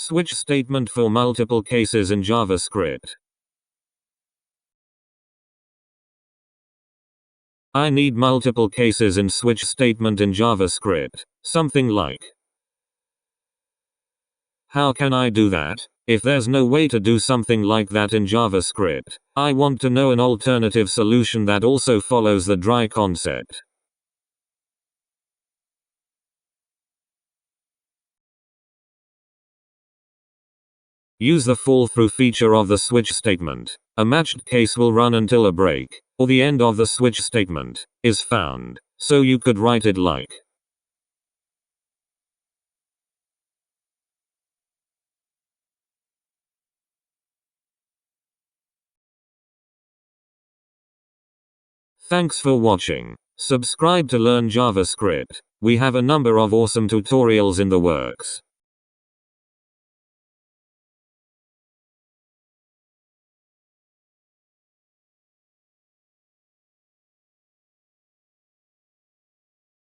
Switch statement for multiple cases in JavaScript. I need multiple cases in switch statement in JavaScript. Something like, how can I do that? If there's no way to do something like that in JavaScript, I want to know an alternative solution that also follows the dry concept. Use the fall-through feature of the switch statement. A matched case will run until a break, or the end of the switch statement, is found. So you could write it like, thanks for watching. Subscribe to learn JavaScript. We have a number of awesome tutorials in the works.